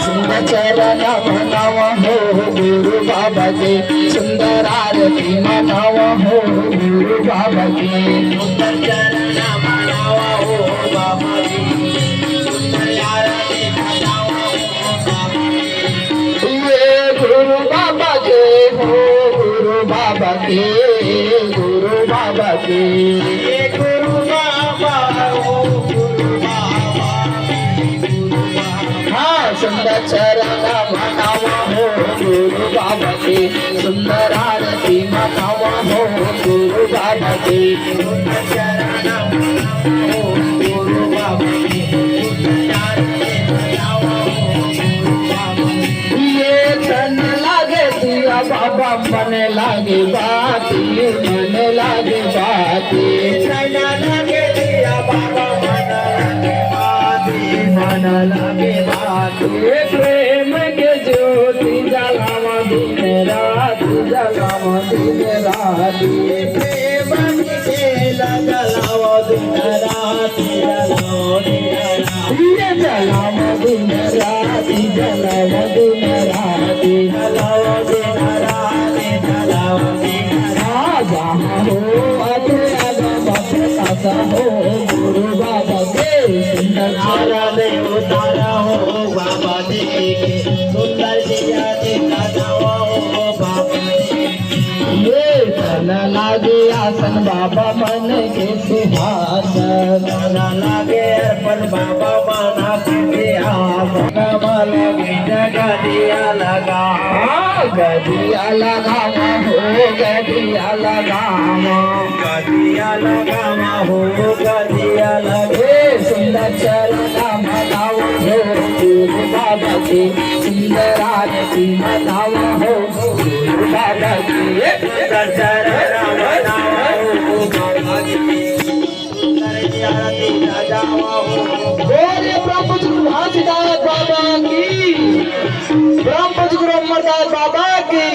सुंदर चरण मनाव हो गुरु बाबा के सुंदर आरती मनाव हो गुरु बाबा के सुंदर चरण मनाव हो बाबा की सुंदर आरती मनाव हो बाबा के ये गुरु बाबा के हो गुरु बाबा के गुरु बाबा के गुरु बाबा हो सुंदर चरण मनाव हो गुरु बाबा के सुंदर आरती मनाव हो गुरु बाबा के सुंदर चरण हो गुरु बाबा के सुंदर आरती मनाव हो गुरु बाबा ये तन लागे दिया बाबा मन लागे बाती मन लागे बाती तन लागे दिया बाबा मन लागे बाती प्रेम के ज्योति जलावा दिन रात जलावा दिन रात प्रेम के जलावा दिन रात जलावा दिन रात जलावा दिन रात जलावा दिन रात जलावा दिन रात जहाँ हो आजा हो गुरु बाबा के सुंदर तारा दे उतारा हो बाबा देखे सुंदर दिया देखा हो बाबा ये तन लागे आसन बाबा मन के सिंहासन तन लागे अर्पण बाबा माना के आसन लगे गदिया लगा गदिया लगावा हो गदिया लगावा गदिया लगावा हो गदिया लगे सुंदर चरण मनाव हो गुरु बाबा के सुंदर आरती मनाव हो गुरु बाबा के सुंदर चरण मनाव हो बाबा के सुंदर आरती मनाव हो बोले ब्रह्म गुरु घासीदास बाबा की ब्रह्म गुरु अमरदास बाबा की